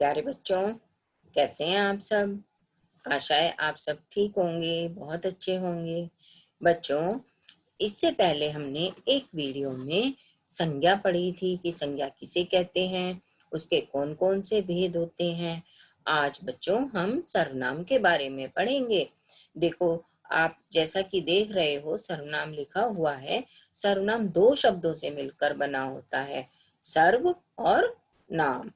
प्यारे बच्चों, कैसे हैं आप सब? आशा है आप सब ठीक होंगे, बहुत अच्छे होंगे। बच्चों, इससे पहले हमने एक वीडियो में संज्ञा पढ़ी थी कि संज्ञा किसे कहते हैं, उसके कौन कौन से भेद होते हैं। आज बच्चों हम सर्वनाम के बारे में पढ़ेंगे। देखो, आप जैसा कि देख रहे हो सर्वनाम लिखा हुआ है। सर्वनाम दो शब्दों से मिलकर बना होता है, सर्व और नाम।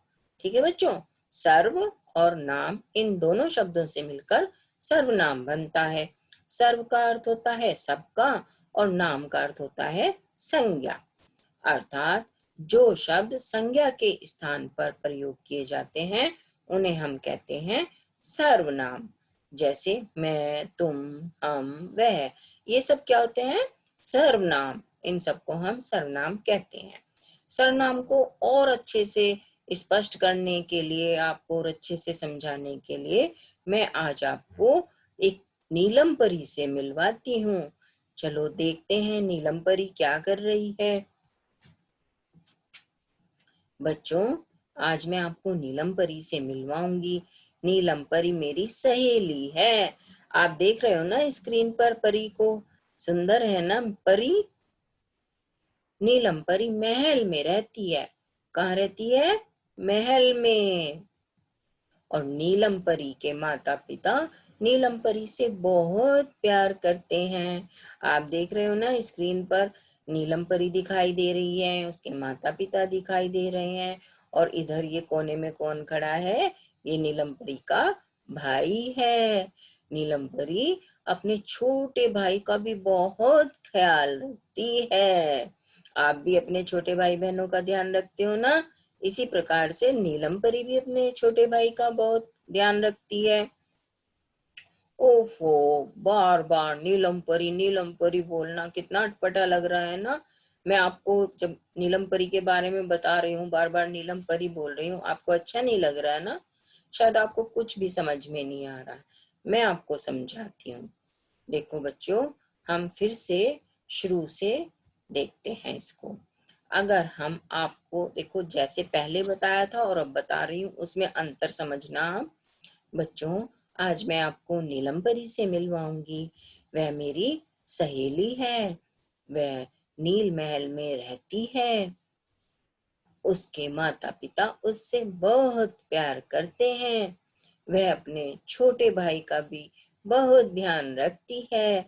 ठीक है बच्चों, सर्व और नाम इन दोनों शब्दों से मिलकर सर्वनाम बनता है। सर्व का अर्थ होता है सबका और नाम का अर्थ होता है संज्ञा। अर्थात जो शब्द संज्ञा के स्थान पर प्रयोग किए जाते हैं उन्हें हम कहते हैं सर्वनाम। जैसे मैं, तुम, हम, वह, ये सब क्या होते हैं? सर्वनाम। इन सबको हम सर्वनाम कहते हैं। सर्वनाम को और अच्छे से स्पष्ट करने के लिए, आपको और अच्छे से समझाने के लिए मैं आज आपको एक नीलम परी से मिलवाती हूँ। चलो देखते हैं नीलम परी क्या कर रही है। बच्चों, आज मैं आपको नीलम परी से मिलवाऊंगी। नीलम परी मेरी सहेली है। आप देख रहे हो ना स्क्रीन पर परी को? सुंदर है ना परी? नीलम परी महल में रहती है। कहाँ रहती है? महल में। और नीलम परी के माता पिता नीलम परी से बहुत प्यार करते हैं। आप देख रहे हो ना स्क्रीन पर, नीलम परी दिखाई दे रही है, उसके माता पिता दिखाई दे रहे हैं। और इधर ये कोने में कौन खड़ा है? ये नीलम परी का भाई है। नीलम परी अपने छोटे भाई का भी बहुत ख्याल रखती है। आप भी अपने छोटे भाई बहनों का ध्यान रखते हो ना? इसी प्रकार से नीलम परी भी अपने छोटे भाई का बहुत ध्यान रखती है। ओफो, बार बार नीलम परी बोलना कितना अटपटा लग रहा है ना। मैं आपको जब नीलम परी के बारे में बता रही हूँ, बार बार नीलम परी बोल रही हूँ, आपको अच्छा नहीं लग रहा है ना? शायद आपको कुछ भी समझ में नहीं आ रहा है। मैं आपको समझाती हूँ। देखो बच्चों, हम फिर से शुरू से देखते हैं इसको। अगर हम आपको, देखो जैसे पहले बताया था और अब बता रही हूँ, उसमें अंतर समझना आप। बच्चों, आज मैं आपको नीलम परी से मिलवाऊंगी। वह मेरी सहेली है। वह नील महल में रहती है। उसके माता पिता उससे बहुत प्यार करते हैं। वह अपने छोटे भाई का भी बहुत ध्यान रखती है।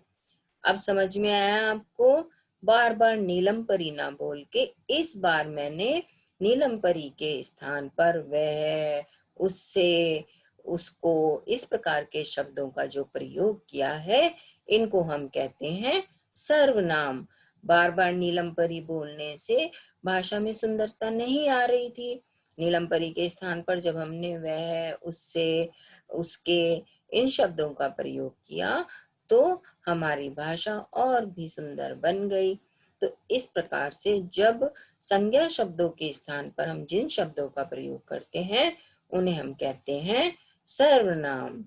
अब समझ में आया आपको? बार बार नीलम परी ना बोल के इस बार मैंने नीलम परी के स्थान पर वह, उससे, उसको, इस प्रकार के शब्दों का जो प्रयोग किया है, इनको हम कहते हैं सर्वनाम। बार बार नीलम परी बोलने से भाषा में सुंदरता नहीं आ रही थी। नीलम परी के स्थान पर जब हमने वह, उससे, उसके, इन शब्दों का प्रयोग किया तो हमारी भाषा और भी सुंदर बन गई। तो इस प्रकार से जब संज्ञा शब्दों के स्थान पर हम जिन शब्दों का प्रयोग करते हैं उन्हें हम कहते हैं सर्वनाम।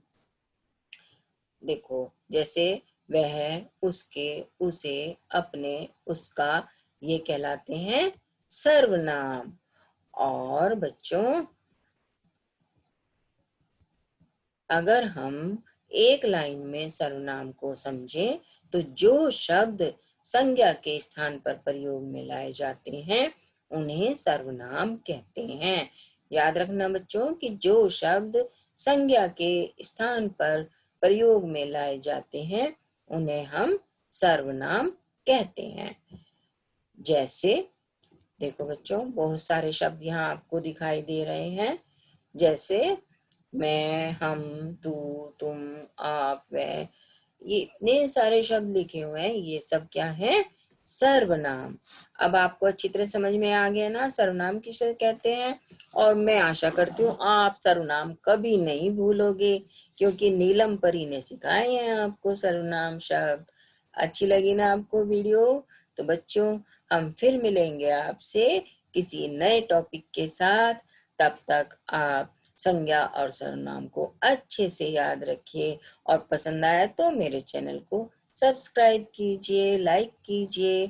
देखो, जैसे वह, उसके, उसे, अपने, उसका, ये कहलाते हैं सर्वनाम। और बच्चों, अगर हम एक लाइन में सर्वनाम को समझें तो जो शब्द संज्ञा के स्थान पर प्रयोग में लाए जाते हैं उन्हें सर्वनाम कहते हैं। याद रखना बच्चों कि जो शब्द संज्ञा के स्थान पर प्रयोग में लाए जाते हैं उन्हें हम सर्वनाम कहते हैं। जैसे देखो बच्चों, बहुत सारे शब्द यहाँ आपको दिखाई दे रहे हैं। जैसे मैं, हम, तू, तुम, आप, वह, ये इतने सारे शब्द लिखे हुए हैं, ये सब क्या है? सर्वनाम। अब आपको अच्छी तरह समझ में आ गया ना सर्वनाम किसे कहते हैं। और मैं आशा करती हूँ आप सर्वनाम कभी नहीं भूलोगे, क्योंकि नीलम परी ने सिखाए हैं आपको सर्वनाम शब्द। अच्छी लगी ना आपको वीडियो? तो बच्चों, हम फिर मिलेंगे आपसे किसी नए टॉपिक के साथ। तब तक आप संज्ञा और सर्वनाम को अच्छे से याद रखिए। और पसंद आया तो मेरे चैनल को सब्सक्राइब कीजिए, लाइक कीजिए।